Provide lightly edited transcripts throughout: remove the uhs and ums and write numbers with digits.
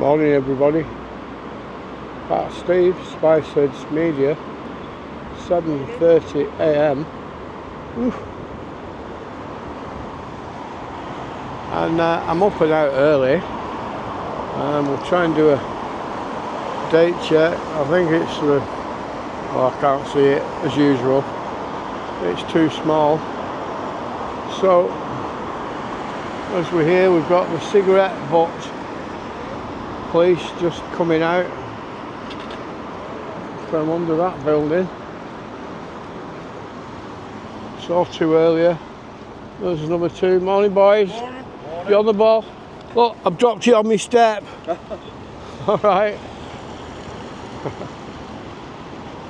Morning everybody, Pat Steve, Spiceheads-Media, 7:30 AM. And I'm up and out early. We'll try and do a date check. I think it's the, I can't see it as usual, it's too small. So as we're here, we've got the cigarette butt police just coming out from under that building. Saw two earlier. There's number two. Morning boys. Morning. You on the ball? Look, I've dropped you on my step. Alright.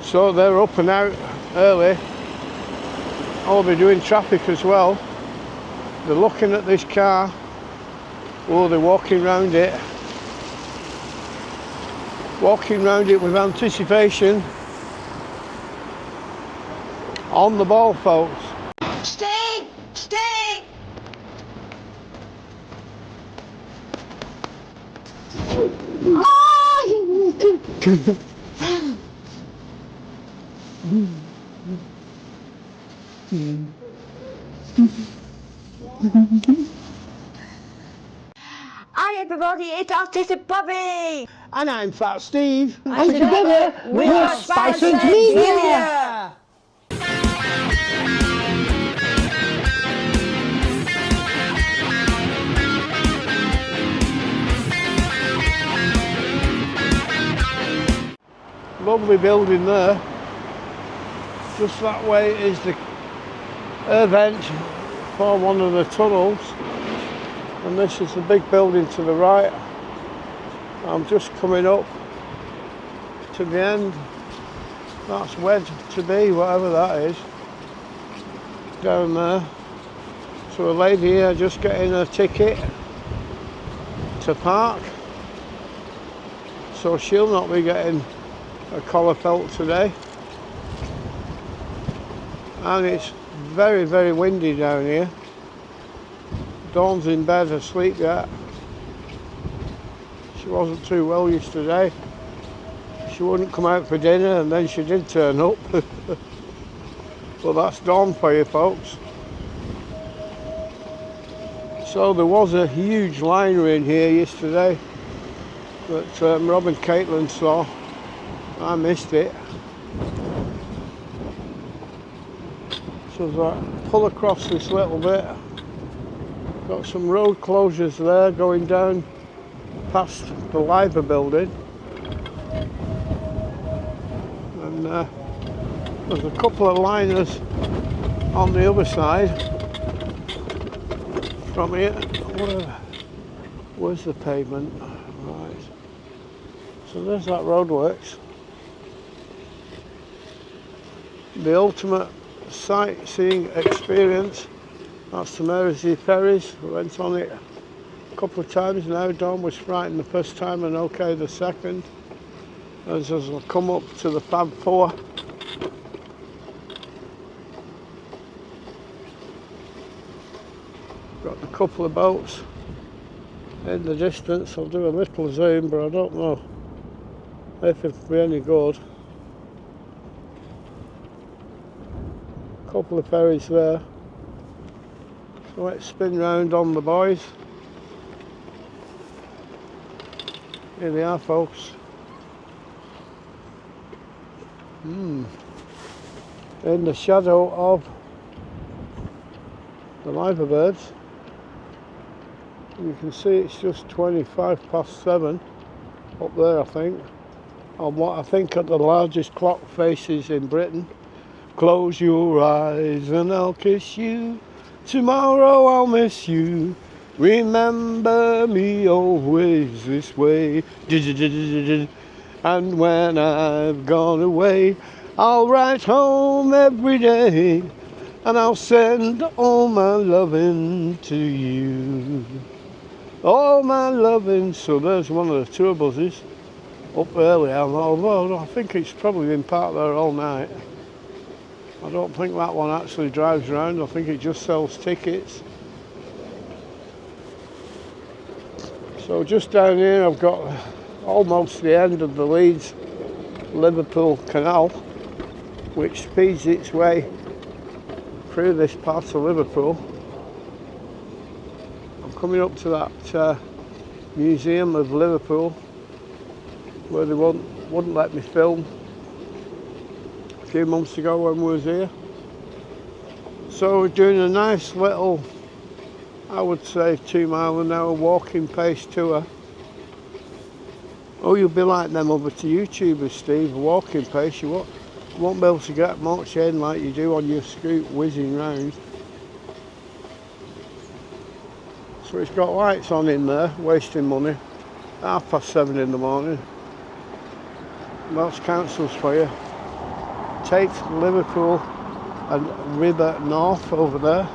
So they're up and out early. I'll be doing traffic as well. They're looking at this car. Oh, they're walking around it. Walking around it with anticipation. On the ball, folks. Stay! Stay! Hi everybody, it's Autistic Bobby! And I'm Fat Steve. And together we are Spiceheads-Media. Lovely building there. Just that way is the air vent for one of the tunnels. And this is the big building to the right. I'm just coming up to the end. That's wed to be, whatever that is, down there. So a lady here just getting a ticket to park. So she'll not be getting a collar felt today. And it's very, very windy down here. Dawn's in bed asleep yet. She wasn't too well yesterday. She wouldn't come out for dinner and then she did turn up. Well, that's Dawn for you folks. So there was a huge liner in here yesterday that Rob and Caitlin saw. I missed it. So as I pull across this little bit, got some road closures there going down past the Liverpool building, and there's a couple of liners on the other side from here. Where's the pavement? Right, so there's that roadworks. The ultimate sightseeing experience. That's the Mersey ferries. We went on it a couple of times now. Dawn was frightened the first time and okay the second. As I come up to the Fab 4. Got a couple of boats in the distance. I'll do a little zoom, but I don't know if it'll be any good. A couple of ferries there. So let's spin round on the boys. Here they are, folks. In the shadow of the liver birds. You can see it's just 7:25 up there, I think, on what I think are the largest clock faces in Britain. Close your eyes and I'll kiss you. Tomorrow I'll miss you. Remember me always this way. And when I've gone away, I'll write home every day. And I'll send all my loving to you. All my loving. So there's one of the tour buses up early. Although I think it's probably been parked there all night. I don't think that one actually drives around. I think it just sells tickets. So just down here I've got almost the end of the Leeds Liverpool canal, which speeds its way through this part of Liverpool. I'm coming up to that Museum of Liverpool where they wouldn't let me film a few months ago when we was here. So we're doing a nice little, I would say 2 mile an hour walking pace tour. Oh, you'll be like them other YouTubers, Steve, walking pace. You won't be able to get much in like you do on your scoot whizzing round. So it's got lights on in there, wasting money. 7:30 in the morning. That's councils for you. Take Liverpool and River North over there.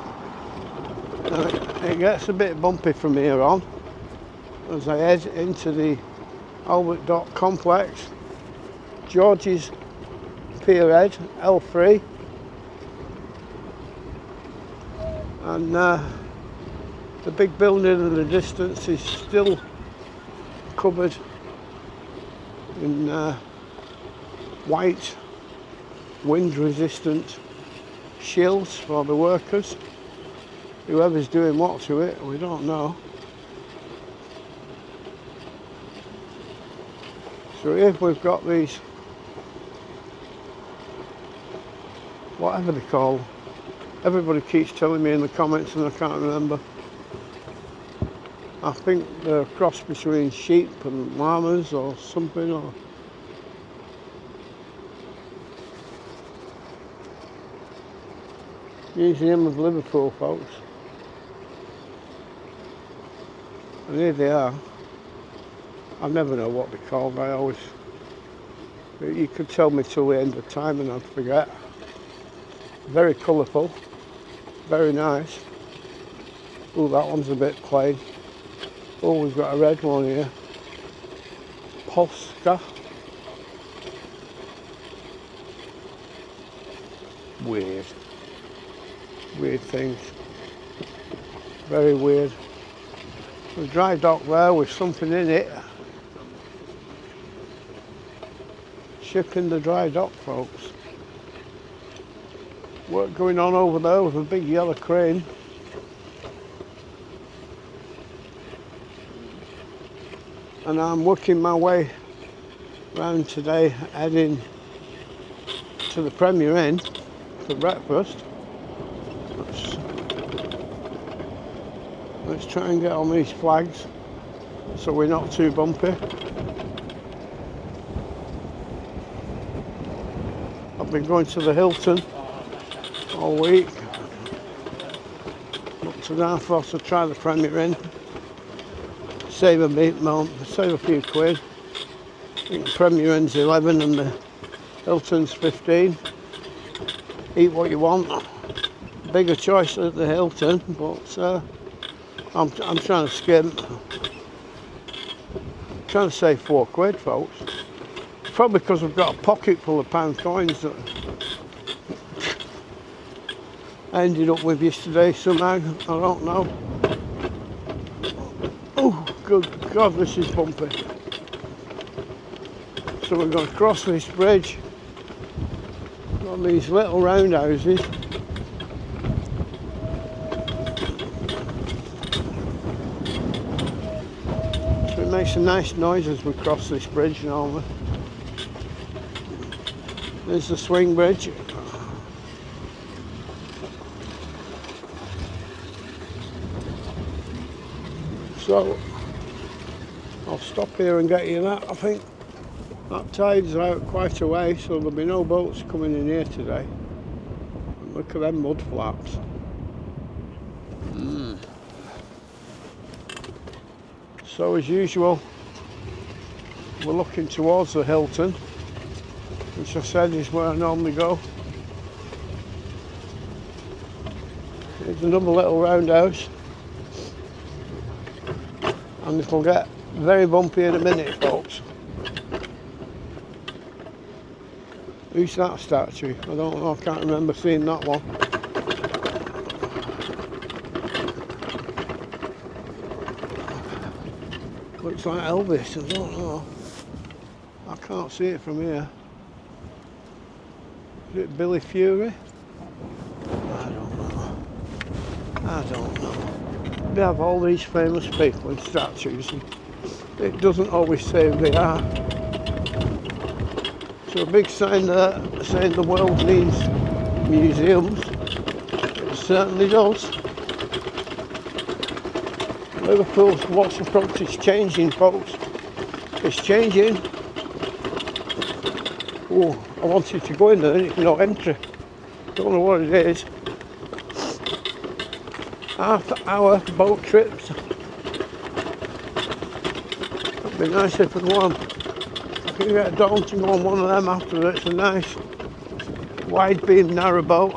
And it gets a bit bumpy from here on as I head into the Albert Dock complex, George's Pierhead, L3, and the big building in the distance is still covered in white wind resistant shields for the workers. Whoever's doing what to it, we don't know. So here we've got these, whatever they call, everybody keeps telling me in the comments and I can't remember. I think they're a cross between sheep and llamas or something. Or Museum of Liverpool, folks. And here they are. I never know what they're called. You could tell me till the end of time and I'd forget. Very colourful, very nice. Oh, that one's a bit plain. Oh, we've got a red one here. Polska. Weird things. Very weird. A dry dock there with something in it. Ship in the dry dock, folks. Work going on over there with a big yellow crane. And I'm working my way round today, heading to the Premier Inn for breakfast. Let's try and get on these flags so we're not too bumpy. I've been going to the Hilton all week. Up to now, I thought I'd try the Premier Inn. Save a few quid. I think the Premier Inn's 11 and the Hilton's 15. Eat what you want. Bigger choice at the Hilton, but I'm trying to skimp. Trying to save 4 quid, folks. Probably because I've got a pocket full of pound coins that I ended up with yesterday somehow. I don't know. Oh, good God, this is bumpy. So we're going to cross this bridge on these little roundhouses. So it makes a nice noise as we cross this bridge normally. There's the swing bridge. So I'll stop here and get you that. I think that tide's out quite a way, so there'll be no boats coming in here today. And look at them mud flaps. So as usual, we're looking towards the Hilton, which I said is where I normally go. There's another little roundhouse, and it'll get very bumpy in a minute, folks. Who's that statue? I don't know, I can't remember seeing that one. Looks like Elvis, I don't know. I can't see it from here. Is it Billy Fury? I don't know. I don't know. They have all these famous people and statues, and it doesn't always say who they are. So a big sign there saying the world needs museums. It certainly does. Liverpool's waterfront is changing, folks. It's changing. Oh, I wanted to go in there, and no entry. Don't know what it is. Half-hour boat trips. It'd be nice if we won. I can get down to go on one of them after. It's a nice wide beam narrow boat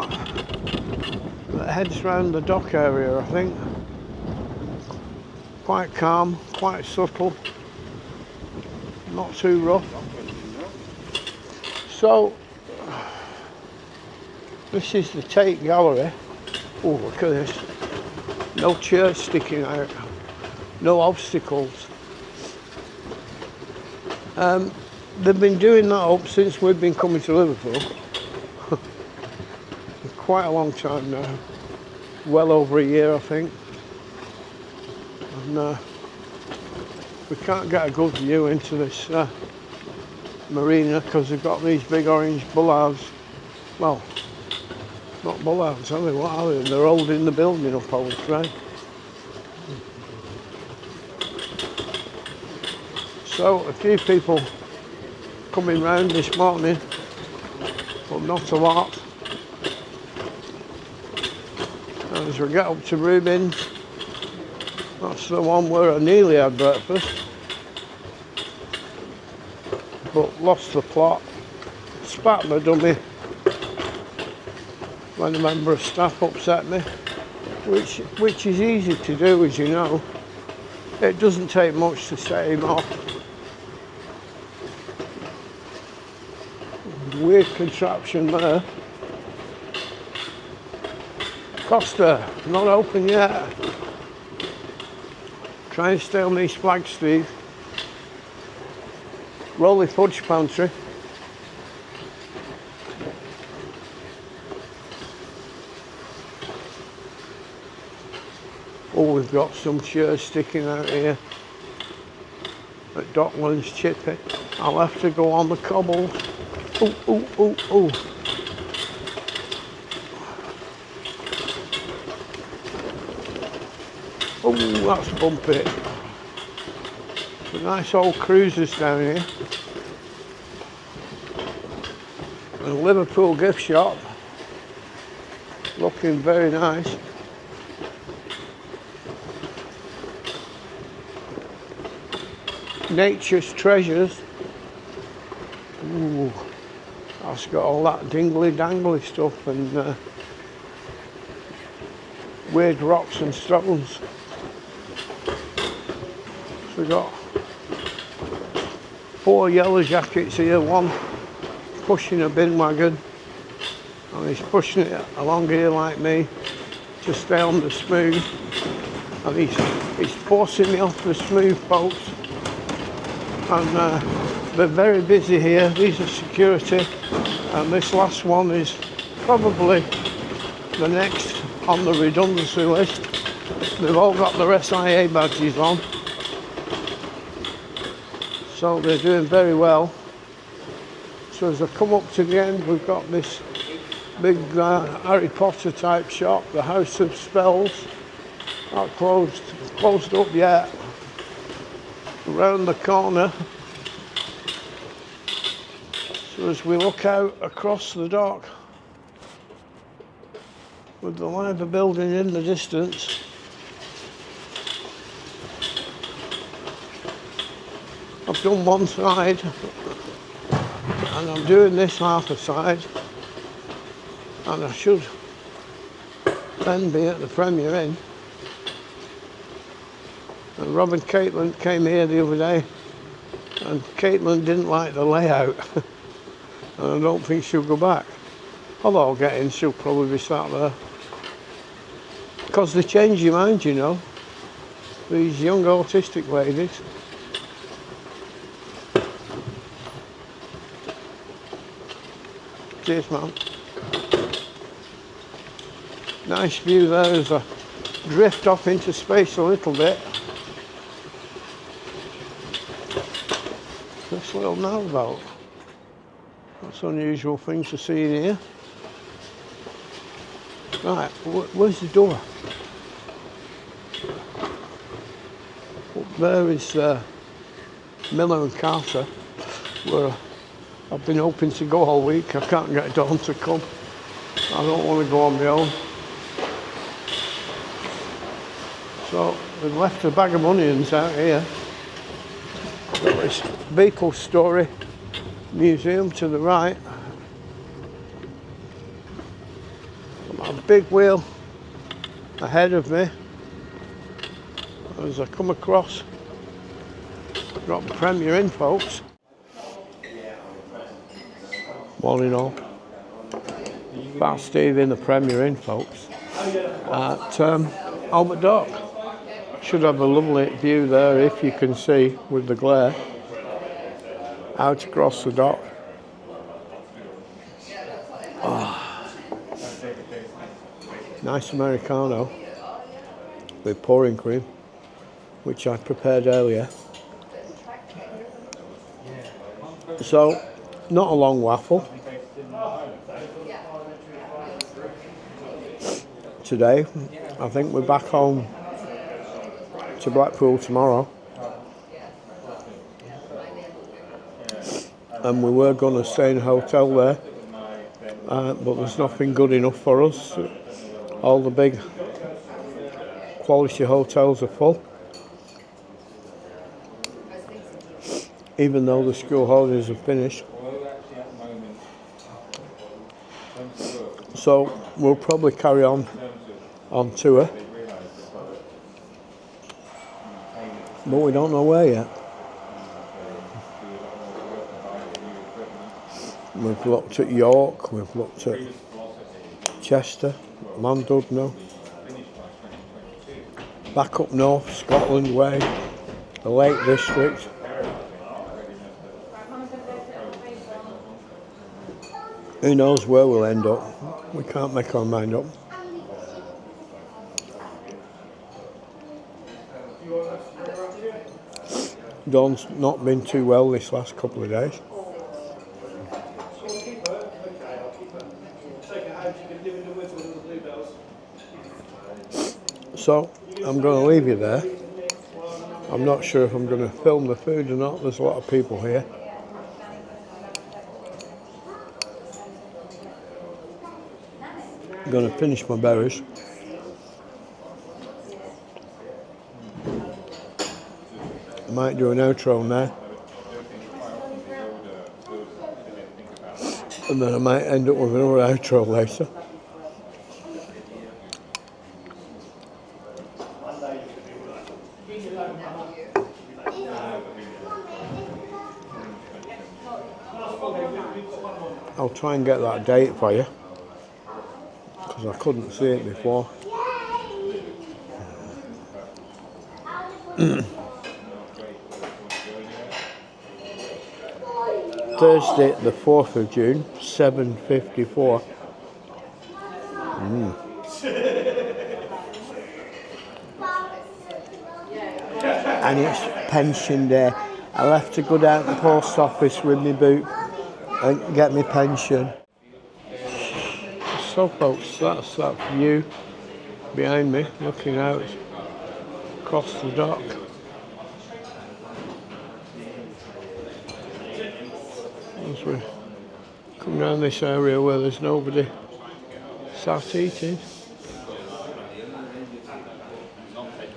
that heads round the dock area, I think. Quite calm, quite subtle, not too rough. So this is the Tate Gallery. Oh, look at this. No chairs sticking out, no obstacles. They've been doing that up since we've been coming to Liverpool. Quite a long time now. Well over a year, I think. And we can't get a good view into this marina because they've got these big orange bollards. Well, not bollards, are they? What are they? They're holding the building up, I would say. So a few people coming round this morning, but not a lot. And as we get up to Rubin's, that's the one where I nearly had breakfast, but lost the plot. Spat my dummy when a member of staff upset me, which is easy to do, as you know. It doesn't take much to set him off. Weird contraption there. Costa, not open yet. Try and stay on these flags, Steve. Rolly Fudge Pantry. Oh, we've got some chairs sticking out here at Docklands Chippy. I'll have to go on the cobbles. Oh, oh, oh, oh. Oh, that's bumpy. Some nice old cruisers down here. And a Liverpool gift shop. Looking very nice. Nature's Treasures. Ooh, that's got all that dingly dangly stuff and weird rocks and stones. So we've got 4 yellow jackets here, one pushing a bin wagon, and he's pushing it along here like me to stay on the smooth, and he's forcing me off the smooth boats. And they're very busy here. These are security, and this last one is probably the next on the redundancy list. They've all got their SIA badges on, so they're doing very well. So as I come up to the end, we've got this big Harry Potter type shop, the House of Spells. Not closed up yet. Around the corner, so as we look out across the dock with the Liver building in the distance, I've done one side and I'm doing this half a side, and I should then be at the Premier Inn. And Rob and Caitlin came here the other day, and Caitlin didn't like the layout, and I don't think she'll go back. Although I'll get in, she'll probably be sat there. Because they change your mind, you know. These young autistic ladies, Cheers, man. Nice view there as I drift off into space a little bit. This little narrowboat. That's an unusual thing to see in here. Right, where's the door? Up there is Miller and Carter, where I've been hoping to go all week. I can't get Dawn to come. I don't want to go on my own. So we've left a bag of onions out here. Got this Beetle Story Museum to the right. A big wheel ahead of me as I come across. Drop the Premier in, folks. Morning all. Bar Steve in the Premier in, folks. At Albert Dock. Should have a lovely view there, if you can see with the glare, out across the dock. Oh. Nice Americano with pouring cream, which I prepared earlier. So, not a long waffle today. I think we're back home to Blackpool tomorrow, and we were going to stay in a hotel there, but there's nothing good enough for us. All the big quality hotels are full, even though the school holidays are finished. So we'll probably carry on tour, but we don't know where yet. We've looked at York, we've looked at Chester, Llandudno, back up north, Scotland Way, the Lake District. Who knows where we'll end up? We can't make our mind up. Dawn's not been too well this last couple of days. So I'm going to leave you there. I'm not sure if I'm going to film the food or not. There's a lot of people here. I'm going to finish my berries. I might do an outro now, and then I might end up with another outro later. I'll try and get that date for you, because I couldn't see it before. Thursday the 4th of June, 7:54. And it's pension day. I'll have to go down to the post office with my boot and get my pension. So folks, that's that view behind me, looking out across the dock. As we come down this area where there's nobody sat eating.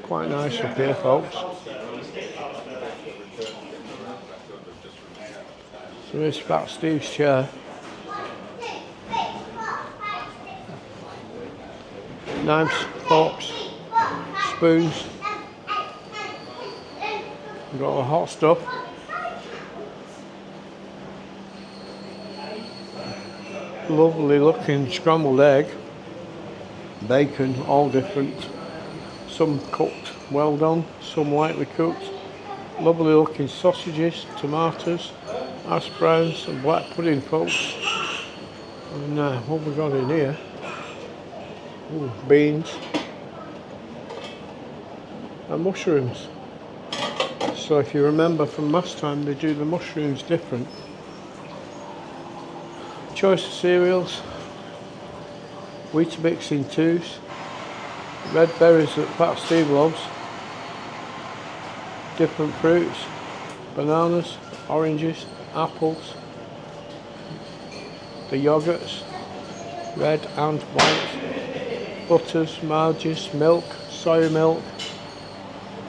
Quite nice up here, folks. So here's Fat Steve's chair. Knives, forks, spoons. We've got all the hot stuff. Lovely looking scrambled egg, bacon, all different. Some cooked, well done, some lightly cooked. Lovely looking sausages, tomatoes, hash browns and black pudding, folks. And what we got in here? Ooh, beans and mushrooms. So if you remember from last time, they do the mushrooms different. Choice of cereals, Weetabix in 2s, red berries that Pat Steve loves, different fruits, bananas, oranges, apples, the yogurts, red and white, butters, margins, milk, soy milk,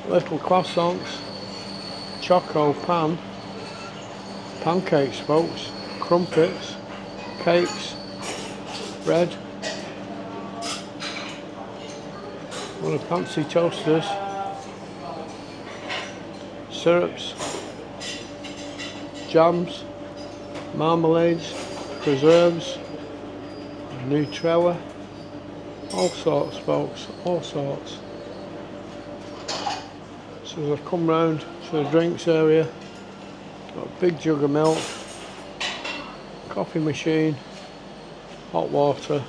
little croissants, choco pan, pancakes folks, crumpets, cakes, bread, one of fancy toasters, syrups, jams, marmalades, preserves, Nutella, all sorts folks, all sorts. So as I come round to the drinks area, got a big jug of milk, coffee machine, hot water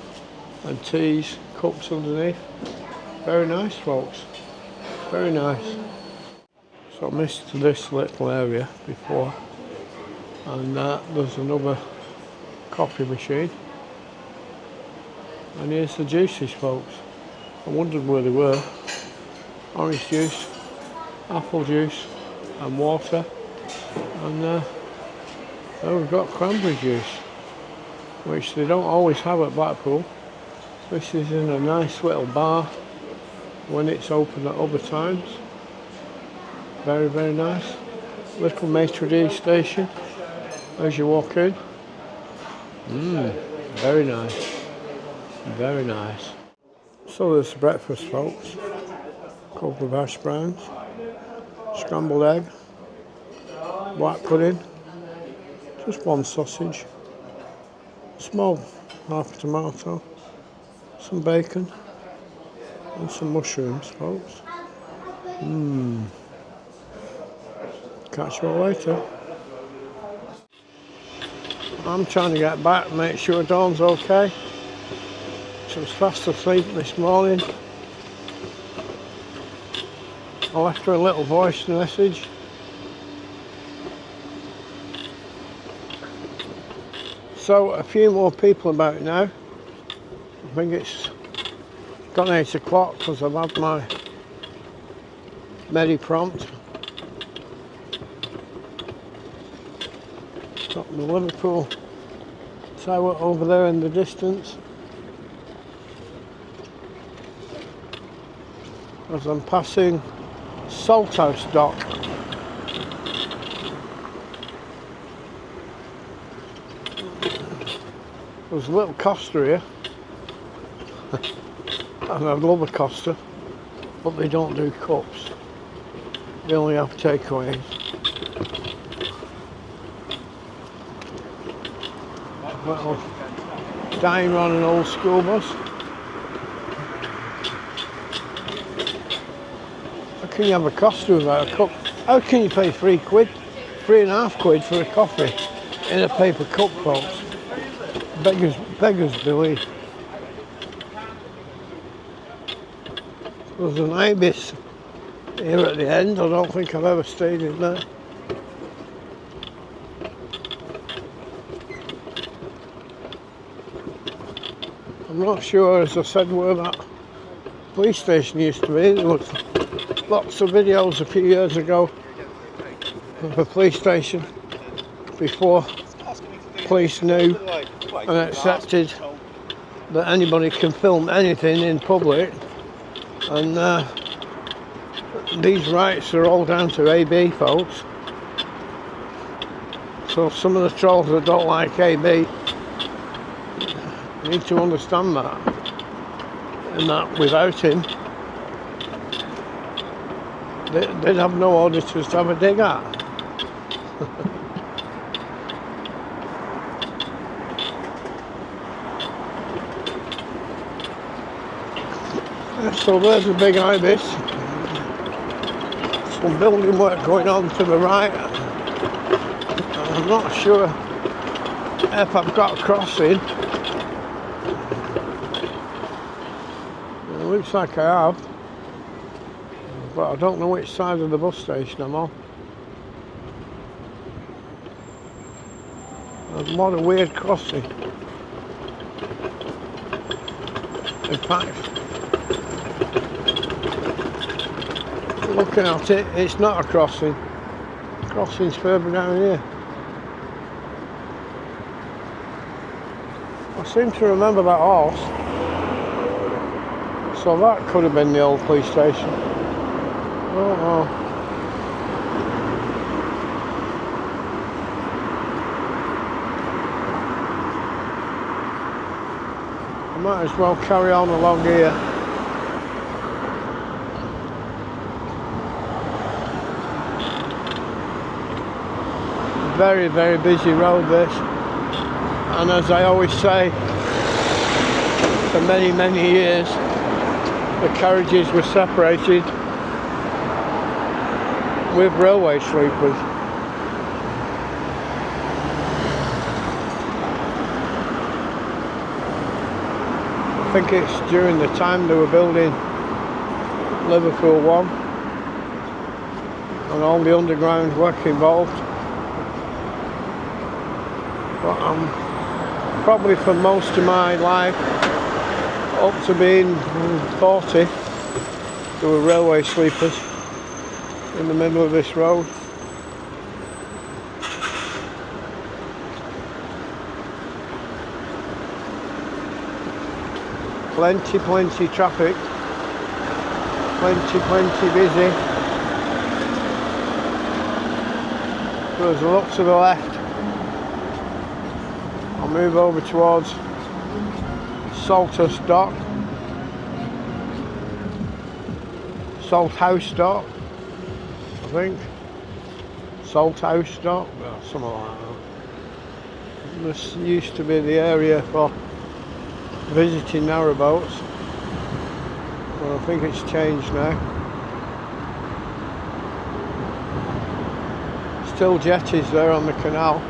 and teas, cups underneath. Very nice folks, very nice. So I missed this little area before, and there's another coffee machine. And here's the juices folks. I wondered where they were. Orange juice, apple juice and water, and oh, we've got cranberry juice, which they don't always have at Blackpool. This is in a nice little bar when it's open at other times. Very, very nice. Little maitre d' station as you walk in. Very nice. Very nice. So there's breakfast folks. Couple of hash browns, scrambled egg, white pudding, just one sausage, small half a tomato, some bacon and some mushrooms folks. Catch you all later. I'm trying to get back and make sure Dawn's okay. She was fast asleep this morning. I left her a little voice message. So a few more people about now. I think it's gone 8 o'clock because I've had my Medi-Prompt. Got the Liverpool tower over there in the distance. As I'm passing Salthouse Dock. There's a little Costa here. And I'd love a Costa, but they don't do cups. They only have takeaways. Little dine on an old school bus. How can you have a Costa without a cup? How can you pay £3.50 for a coffee in a paper cup, folks? Beggars belief. There's an Ibis here at the end. I don't think I've ever stayed in there. I'm not sure, as I said, where that police station used to be. There was lots of videos a few years ago of a police station before police knew and accepted that anybody can film anything in public, and these rights are all down to AB folks. So some of the trolls that don't like AB need to understand that, and that without him they'd have no auditors to have a dig at. So there's a big Ibis. Some building work going on to the right. I'm not sure if I've got a crossing looks like I have, but I don't know which side of the bus station I'm on. There's a lot of weird crossing. In fact, looking at it, it's not a crossing. The crossing's further down here. I seem to remember that horse. So that could have been the old police station. Oh no. I might as well carry on along here. Very, very busy road this. And as I always say, for many, many years, the carriages were separated with railway sleepers. I think it's during the time they were building Liverpool 1 and all the underground work involved. But probably for most of my life, up to being 40, there were railway sleepers in the middle of this road. Plenty traffic, plenty busy. There's a look to the left. I'll move over towards Salthouse Dock, Salthouse Dock, I think. Salthouse Dock, well, something like that. This used to be the area for visiting narrowboats, but I think it's changed now. Still jetties there on the canal.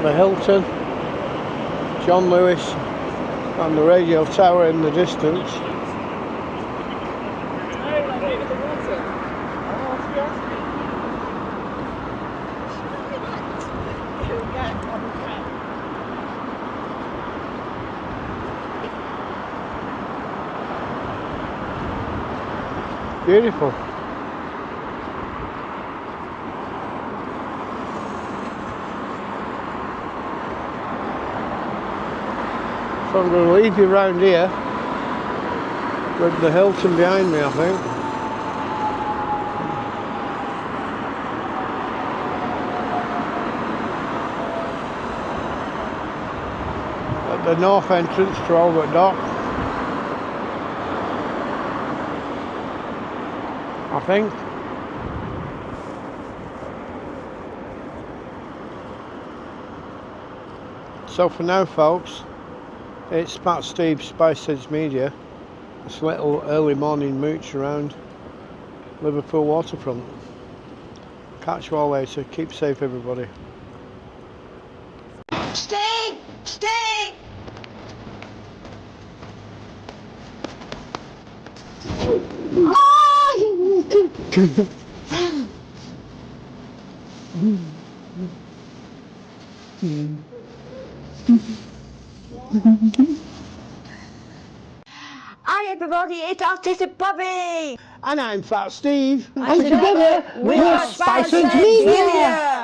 The Hilton, John Lewis and the radio tower in the distance. Beautiful. So I'm going to leave you around here with the Hilton behind me, I think. At the north entrance to Albert Dock, I think. So for now, folks, it's Pat Steve, Spiceheads-Media. It's a little early morning mooch around Liverpool waterfront. Catch you all later. Keep safe, everybody. Stay! Stay! Hi everybody, it's Autistic Bobby! And I'm Fat Steve. And together we're Spiceheads-Media!